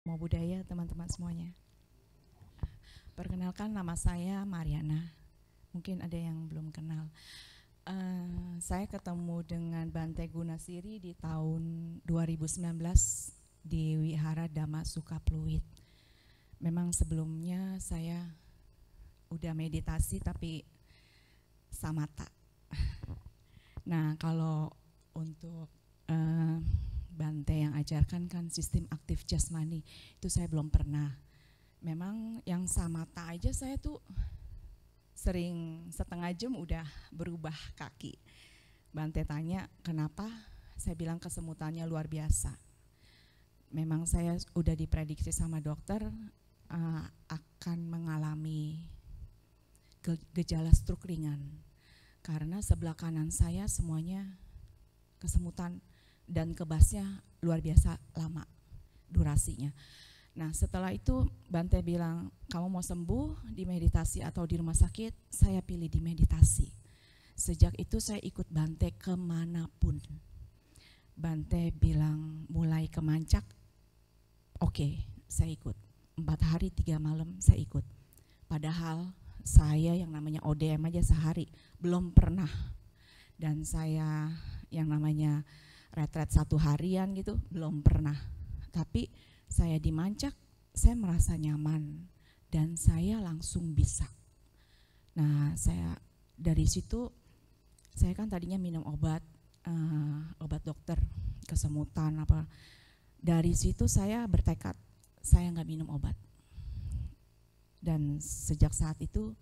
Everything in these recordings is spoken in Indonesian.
Namo Buddhaya teman-teman semuanya. Perkenalkan, nama saya Mariana. Mungkin ada yang belum kenal. Saya ketemu dengan Bante Gunasiri di tahun 2019 di Wihara Dhamma Sukapluit. Memang sebelumnya saya udah meditasi tapi samatha. Nah, kalau untuk Bante yang ajarkan kan sistem aktif jasmani, itu saya belum pernah. Memang yang samatha aja saya tuh sering setengah jam udah berubah kaki. Bante tanya kenapa, saya bilang kesemutannya luar biasa. Memang saya udah diprediksi sama dokter akan mengalami gejala stroke ringan. Karena sebelah kanan saya semuanya kesemutan dan kebasnya luar biasa lama durasinya. Nah, setelah itu Bante bilang, kamu mau sembuh di meditasi atau di rumah sakit? Saya pilih di meditasi. Sejak itu saya ikut Bante kemanapun. Bante bilang mulai ke Mancak, oke, saya ikut. 4 hari 3 malam saya ikut. Padahal saya yang namanya ODM aja sehari belum pernah. Dan saya yang namanya retret 1 harian gitu belum pernah. Tapi saya di Mancak, saya merasa nyaman dan saya langsung bisa. Nah, saya dari situ, saya kan tadinya minum obat dokter kesemutan apa. Dari situ saya bertekad, saya nggak minum obat. Dan sejak saat itu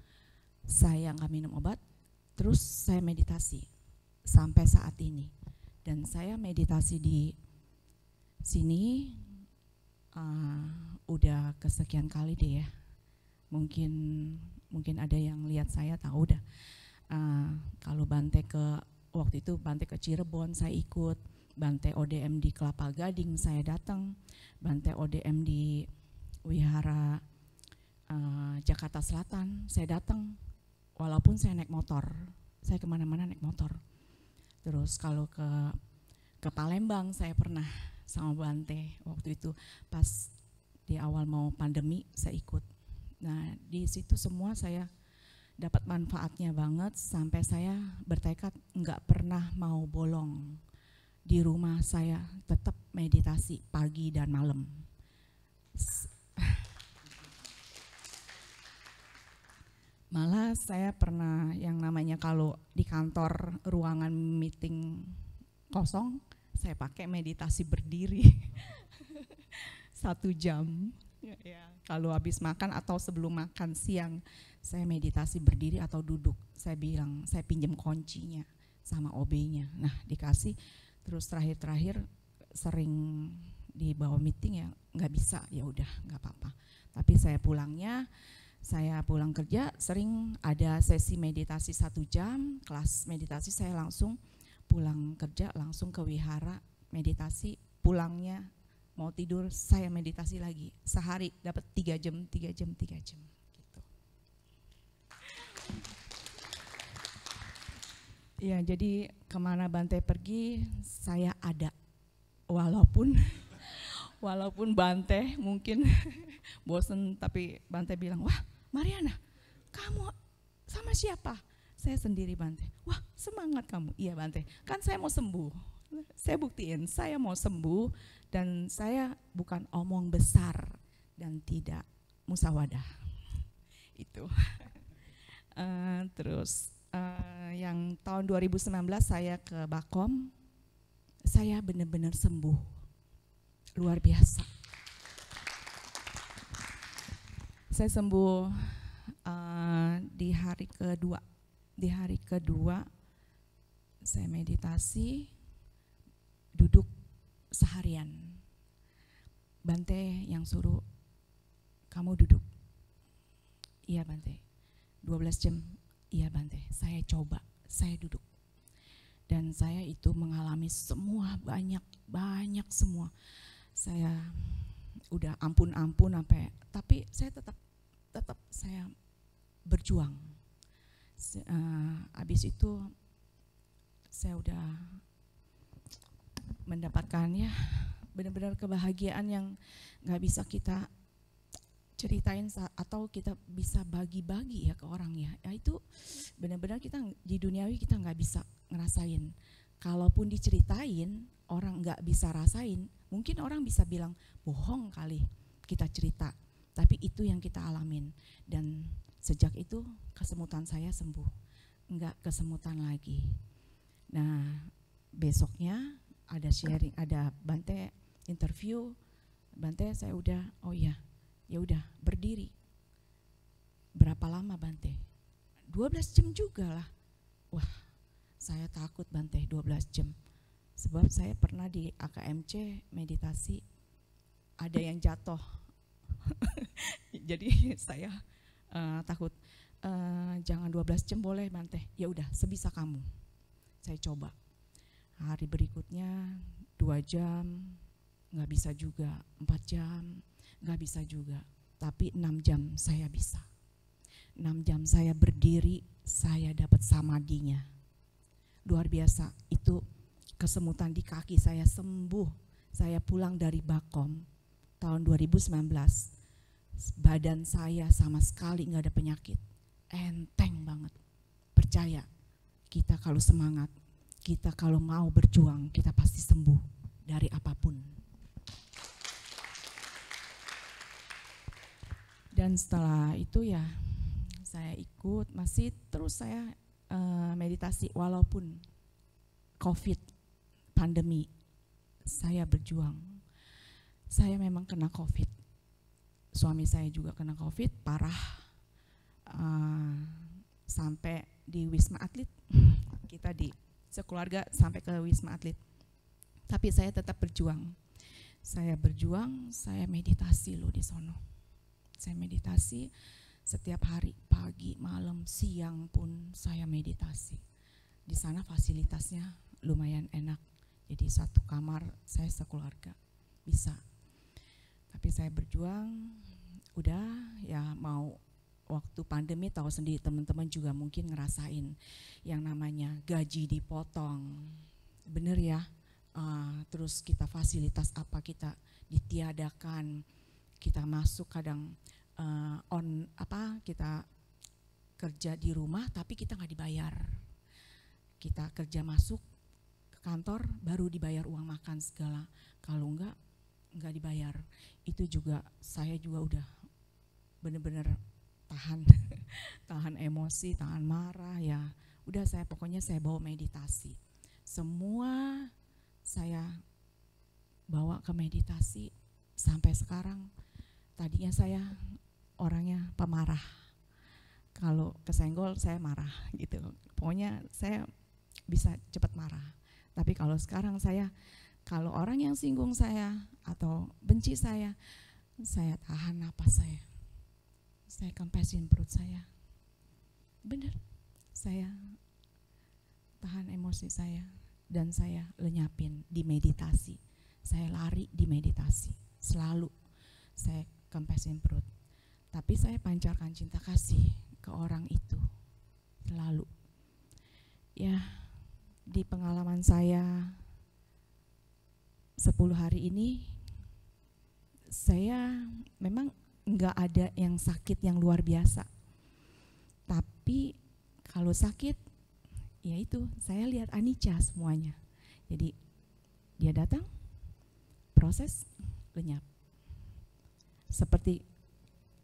saya nggak minum obat, terus saya meditasi sampai saat ini. Dan saya meditasi di sini udah kesekian kali deh ya. Mungkin ada yang lihat saya tahu dah. Kalau Bante waktu itu Bante ke Cirebon saya ikut, Bante ODM di Kelapa Gading saya datang, Bante ODM di Wihara Jakarta Selatan saya datang. Walaupun saya naik motor, saya kemana-mana naik motor. Terus kalau ke Palembang saya pernah sama Bante waktu itu pas di awal mau pandemi saya ikut. Nah, di situ semua saya dapat manfaatnya banget sampai saya bertekad nggak pernah mau bolong. Di rumah saya tetap meditasi pagi dan malam. Malah saya pernah yang namanya kalau di kantor ruangan meeting kosong, saya pakai meditasi berdiri 1 jam. Ya. Kalau habis makan atau sebelum makan siang, saya meditasi berdiri atau duduk. Saya bilang, saya pinjam kuncinya sama OB-nya. Nah, dikasih. Terus terakhir sering dibawa meeting ya nggak bisa, ya udah nggak apa-apa. Tapi saya pulang kerja sering ada sesi meditasi 1 jam, kelas meditasi saya langsung pulang kerja langsung ke wihara meditasi, pulangnya mau tidur saya meditasi lagi. Sehari dapat 3 jam gitu. Ya, jadi kemana Bante pergi saya ada. Walaupun Bante mungkin bosen, tapi Bante bilang, wah Mariana, kamu sama siapa? Saya sendiri Bante. Wah, semangat kamu. Iya Bante, kan saya mau sembuh. Saya buktiin, saya mau sembuh dan saya bukan omong besar dan tidak musawadah. Itu. Terus yang tahun 2019 saya ke Bakom, saya benar-benar sembuh. Luar biasa. Saya sembuh di hari kedua. Di hari kedua saya meditasi, duduk seharian. Bante yang suruh, kamu duduk. Iya Bante. 12 jam. Iya Bante. Saya coba, saya duduk. Dan saya itu mengalami semua, banyak semua. Saya udah ampun sampai, tapi saya tetap saya berjuang. Habis itu saya udah mendapatkan ya benar-benar kebahagiaan yang nggak bisa kita ceritain atau kita bisa bagi-bagi ya ke orang ya. Ya itu benar-benar kita di duniawi kita nggak bisa ngerasain. Kalaupun diceritain orang nggak bisa rasain, mungkin orang bisa bilang bohong kali kita cerita. Tapi itu yang kita alamin, dan sejak itu kesemutan saya sembuh, nggak kesemutan lagi. Nah besoknya ada sharing, ada Bante interview, Bante saya udah, oh ya udah berdiri. Berapa lama Bante? 12 jam juga lah. Wah saya takut Bante 12 jam. Sebab saya pernah di AKMC meditasi, ada yang jatuh. Jadi saya takut, jangan 12 jam boleh Bante. Ya udah sebisa kamu. Saya coba. Hari berikutnya 2 jam, nggak bisa juga, 4 jam, nggak bisa juga. Tapi 6 jam saya bisa. 6 jam saya berdiri, saya dapat samadinya. Luar biasa, itu kesemutan di kaki saya sembuh. Saya pulang dari Bakom tahun 2019. Badan saya sama sekali nggak ada penyakit. Enteng banget. Percaya, kita kalau semangat, kita kalau mau berjuang, kita pasti sembuh dari apapun. Dan setelah itu ya saya ikut, masih terus saya meditasi walaupun COVID, pandemi, saya berjuang. Saya memang kena COVID, suami saya juga kena COVID parah, sampai di Wisma Atlet, kita di sekeluarga sampai ke Wisma Atlet. Tapi saya tetap berjuang. Saya berjuang, saya meditasi loh di sono. Saya meditasi setiap hari, pagi, malam, siang pun saya meditasi. Di sana fasilitasnya lumayan enak. Jadi satu kamar saya sekeluarga bisa. Tapi saya berjuang, udah ya mau waktu pandemi tahu sendiri teman-teman juga mungkin ngerasain yang namanya gaji dipotong. Bener ya? Terus kita fasilitas apa kita ditiadakan, kita masuk kadang kita kerja di rumah tapi kita nggak dibayar. Kita kerja masuk ke kantor baru dibayar uang makan segala. Kalau nggak dibayar. Itu juga saya juga udah bener-bener tahan emosi, tahan marah ya. Udah pokoknya saya bawa meditasi. Semua saya bawa ke meditasi sampai sekarang. Tadinya saya orangnya pemarah. Kalau kesenggol saya marah gitu. Pokoknya saya bisa cepat marah. Tapi kalau sekarang kalau orang yang singgung saya atau benci saya tahan napas saya. Saya kempesin perut saya. Bener, saya tahan emosi saya dan saya lenyapin di meditasi. Saya lari di meditasi, selalu saya kempesin perut. Tapi saya pancarkan cinta kasih ke orang itu, selalu. Ya, di pengalaman saya 10 hari ini, saya memang nggak ada yang sakit yang luar biasa. Tapi kalau sakit, ya itu saya lihat anicca semuanya. Jadi dia datang, proses, lenyap. Seperti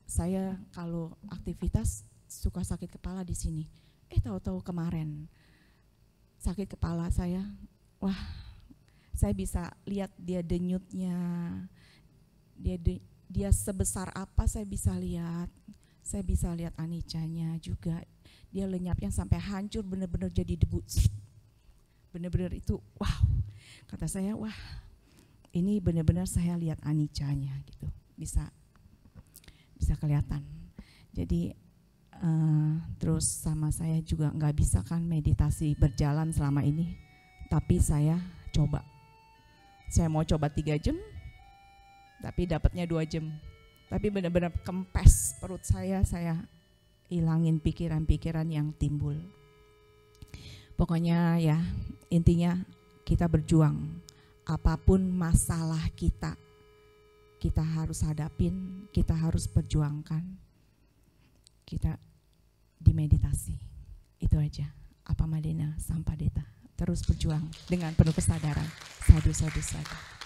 saya kalau aktivitas suka sakit kepala di sini. Tahu-tahu kemarin sakit kepala saya, wah, saya bisa lihat dia denyutnya, dia sebesar apa saya bisa lihat. Saya bisa lihat aniccanya juga. Dia lenyapnya sampai hancur, benar-benar jadi debu. Benar-benar itu, wow. Kata saya, wah, ini benar-benar saya lihat aniccanya gitu. Bisa kelihatan. Jadi terus sama saya juga nggak bisa kan meditasi berjalan selama ini. Tapi saya coba. Saya mau coba 3 jam, tapi dapatnya 2 jam. Tapi benar-benar kempes perut saya hilangin pikiran-pikiran yang timbul. Pokoknya ya intinya kita berjuang. apapun masalah kita harus hadapin, kita harus perjuangkan, kita dimeditasi. Itu aja. Apa Madena Sampadeta. Terus berjuang dengan penuh kesadaran. Sadu, sadu, sadu.